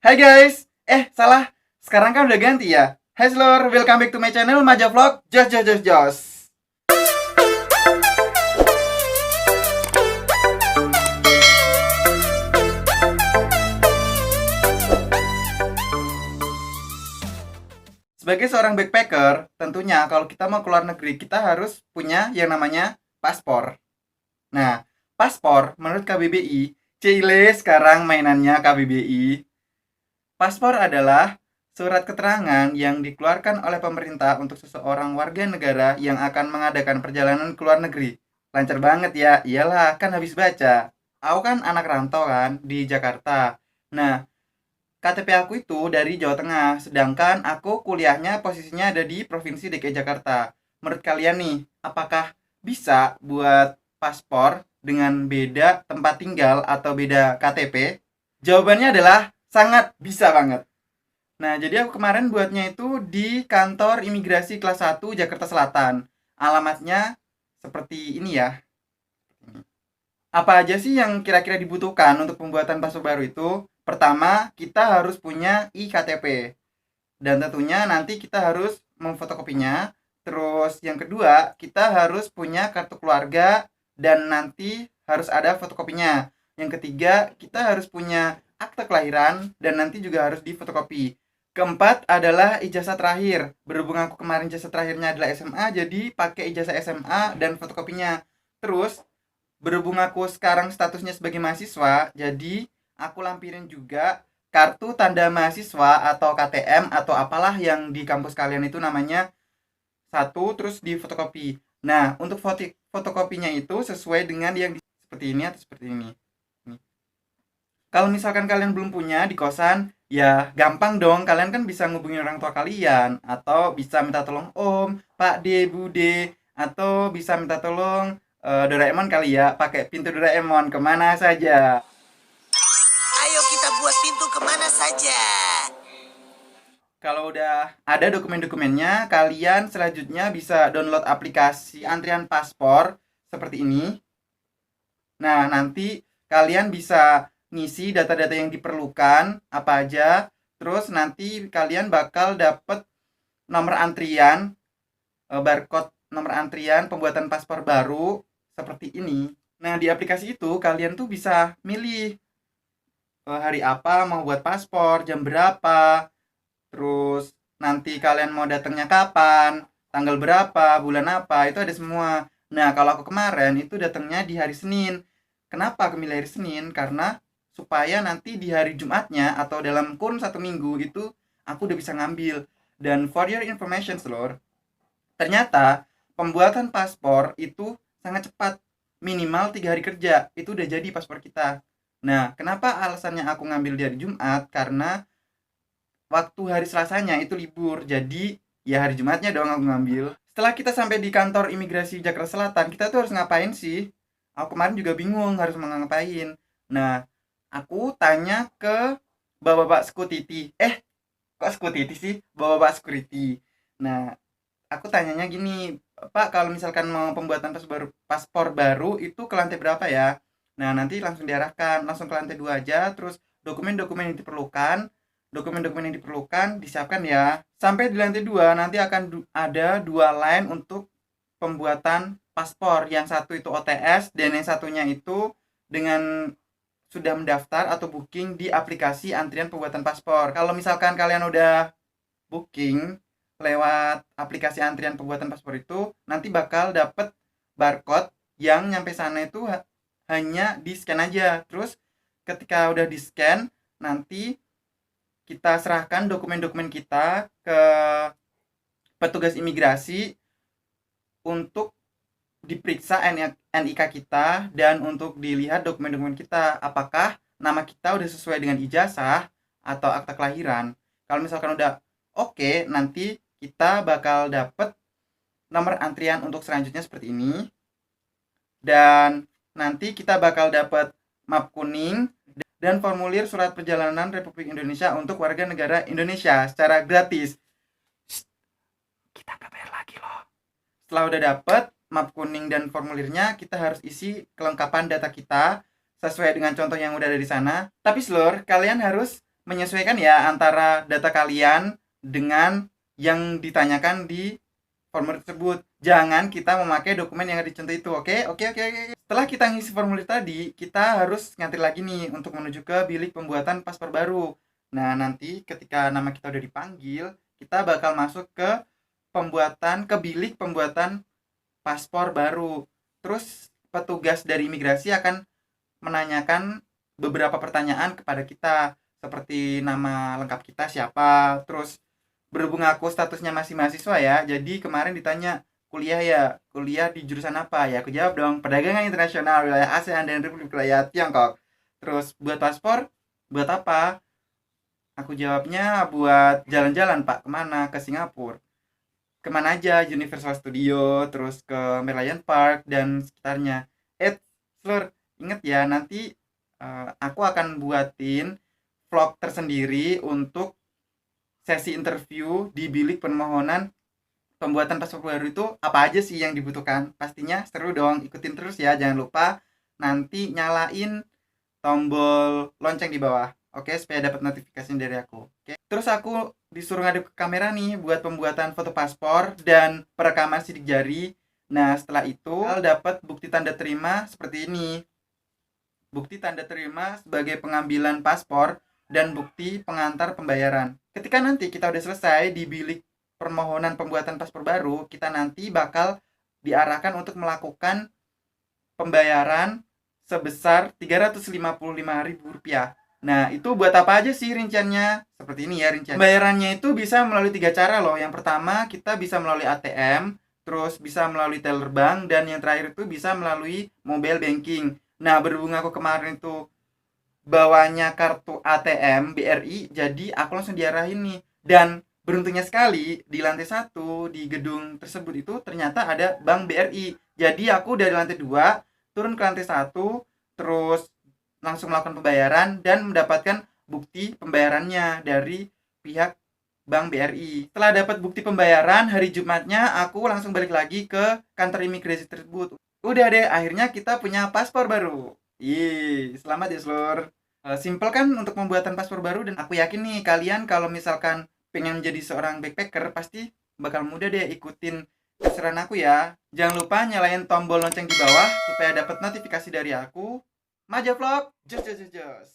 Hai guys, salah, sekarang kan udah ganti ya. Hai seluruh, welcome back to my channel Maja Vlog, jos jos jos jos. Sebagai seorang backpacker, tentunya kalau kita mau keluar negeri, kita harus punya yang namanya paspor. Nah, paspor menurut KBBI, Cile sekarang mainannya KBBI. Paspor adalah surat keterangan yang dikeluarkan oleh pemerintah untuk seseorang warga negara yang akan mengadakan perjalanan ke luar negeri. Lancar banget ya, iyalah kan habis baca. Aku kan anak rantau kan di Jakarta. Nah, KTP aku itu dari Jawa Tengah, sedangkan aku kuliahnya posisinya ada di Provinsi DKI Jakarta. Menurut kalian nih, apakah bisa buat paspor dengan beda tempat tinggal atau beda KTP? Jawabannya adalah sangat bisa banget. Nah, jadi aku kemarin buatnya itu di kantor imigrasi kelas 1 Jakarta Selatan. Alamatnya seperti ini ya. Apa aja sih yang kira-kira dibutuhkan untuk pembuatan paspor baru itu? Pertama, kita harus punya iktp. Dan tentunya nanti kita harus memfotokopinya. Terus yang kedua, kita harus punya kartu keluarga dan nanti harus ada fotokopinya. Yang ketiga, kita harus punya akte kelahiran dan nanti juga harus difotokopi. Keempat adalah ijazah terakhir. Berhubung aku kemarin ijazah terakhirnya adalah SMA, jadi pakai ijazah SMA dan fotokopinya. Terus, berhubung aku sekarang statusnya sebagai mahasiswa, jadi aku lampirin juga kartu tanda mahasiswa atau KTM atau apalah yang di kampus kalian itu namanya satu, terus di fotokopi. Nah, untuk fotokopinya itu sesuai dengan yang seperti ini atau seperti ini. Kalau misalkan kalian belum punya di kosan, ya gampang dong. Kalian kan bisa ngubungin orang tua kalian atau bisa minta tolong Om, Pak D, Bude, atau bisa minta tolong Doraemon kali ya, pakai pintu Doraemon kemana saja. Ayo kita buat pintu kemana saja. Kalau udah ada dokumen-dokumennya, kalian selanjutnya bisa download aplikasi antrian paspor seperti ini. Nah, nanti kalian bisa ngisi data-data yang diperlukan apa aja, terus nanti kalian bakal dapet nomor antrian, barcode nomor antrian pembuatan paspor baru seperti ini. Nah, di aplikasi itu kalian tuh bisa milih hari apa mau buat paspor, jam berapa, terus nanti kalian mau datangnya kapan, tanggal berapa, bulan apa, itu ada semua. Nah, kalau aku kemarin itu datangnya di hari Senin. Kenapa aku milih hari Senin? Karena supaya nanti di hari Jumatnya atau dalam kurun 1 minggu itu aku udah bisa ngambil. Dan for your information, Lor, ternyata pembuatan paspor itu sangat cepat. Minimal 3 hari kerja, itu udah jadi paspor kita. Nah, kenapa alasannya aku ngambil di hari Jumat? Karena waktu hari Selasanya itu libur, jadi ya hari Jumatnya dong aku ngambil. Setelah kita sampai di kantor imigrasi Jakarta Selatan, kita tuh harus ngapain sih? Aku kemarin juga bingung harus mau ngapain. Nah, aku tanya ke bapak-bapak security. Kok security sih? Bapak-bapak security. Nah, aku tanyanya gini, Pak, kalau misalkan mau pembuatan paspor baru itu ke lantai berapa ya? Nah, nanti langsung diarahkan, langsung ke lantai 2 aja, terus dokumen-dokumen yang diperlukan disiapkan ya. Sampai di lantai 2 nanti akan ada 2 line untuk pembuatan paspor. Yang satu itu OTS dan yang satunya itu dengan sudah mendaftar atau booking di aplikasi antrian pembuatan paspor. Kalau misalkan kalian udah booking lewat aplikasi antrian pembuatan paspor itu, nanti bakal dapet barcode yang nyampe sana itu hanya di scan aja. Terus ketika udah di scan, nanti kita serahkan dokumen-dokumen kita ke petugas imigrasi untuk diperiksa NIK kita dan untuk dilihat dokumen-dokumen kita apakah nama kita udah sesuai dengan ijazah atau akta kelahiran. Kalau misalkan udah oke, nanti kita bakal dapet nomor antrian untuk selanjutnya seperti ini. Dan nanti kita bakal dapet map kuning dan formulir surat perjalanan Republik Indonesia untuk warga negara Indonesia secara gratis. Shh, kita gak bayar lagi loh. Setelah udah dapet map kuning dan formulirnya, kita harus isi kelengkapan data kita sesuai dengan contoh yang udah ada di sana. Tapi Slur, kalian harus menyesuaikan ya antara data kalian dengan yang ditanyakan di formulir tersebut. Jangan kita memakai dokumen yang ada di contoh itu. Oke, oke, oke, oke. Setelah kita ngisi formulir tadi, kita harus ngantri lagi nih untuk menuju ke bilik pembuatan paspor baru. Nah, nanti ketika nama kita udah dipanggil, kita bakal masuk ke bilik pembuatan paspor baru. Terus petugas dari imigrasi akan menanyakan beberapa pertanyaan kepada kita, seperti nama lengkap kita siapa, terus berhubung aku statusnya masih mahasiswa ya, jadi kemarin ditanya kuliah ya, kuliah di jurusan apa ya, aku jawab dong perdagangan internasional wilayah ASEAN dan Republik Rakyat Tiongkok. Terus buat paspor, buat apa? Aku jawabnya buat jalan-jalan pak, kemana? Ke Singapura. Kemana aja? Universal Studio, terus ke Merlion Park dan sekitarnya. Fleur, inget ya, nanti aku akan buatin vlog tersendiri untuk sesi interview di bilik permohonan pembuatan paspor baru. Itu apa aja sih yang dibutuhkan. Pastinya seru dong, ikutin terus ya, jangan lupa nanti nyalain tombol lonceng di bawah, oke, supaya dapat notifikasi dari aku. Oke, terus aku disuruh ngadep ke kamera nih buat pembuatan foto paspor dan perekaman sidik jari. Nah, setelah itu dapat bukti tanda terima seperti ini, bukti tanda terima sebagai pengambilan paspor dan bukti pengantar pembayaran. Ketika nanti kita udah selesai di bilik permohonan pembuatan paspor baru, kita nanti bakal diarahkan untuk melakukan pembayaran sebesar Rp355.000. Nah, itu buat apa aja sih rinciannya? Seperti ini ya rinciannya. Pembayarannya itu bisa melalui 3 cara loh. Yang pertama, kita bisa melalui ATM, terus bisa melalui teller bank, dan yang terakhir itu bisa melalui mobile banking. Nah, berhubung aku kemarin itu bawanya kartu ATM BRI, jadi aku langsung diarahin nih. Dan beruntungnya sekali, di lantai 1 di gedung tersebut itu ternyata ada bank BRI. Jadi aku dari lantai 2 turun ke lantai 1, terus langsung melakukan pembayaran dan mendapatkan bukti pembayarannya dari pihak Bank BRI. Setelah dapat bukti pembayaran, hari Jumatnya aku langsung balik lagi ke kantor imigrasi tersebut. Udah deh, akhirnya kita punya paspor baru. Selamat ya seluruh. Simple kan untuk pembuatan paspor baru, dan aku yakin nih kalian kalau misalkan pengen menjadi seorang backpacker pasti bakal mudah deh ikutin keseruan aku ya. Jangan lupa nyalain tombol lonceng di bawah supaya dapat notifikasi dari aku. Maja vlog, jos jos jos jos.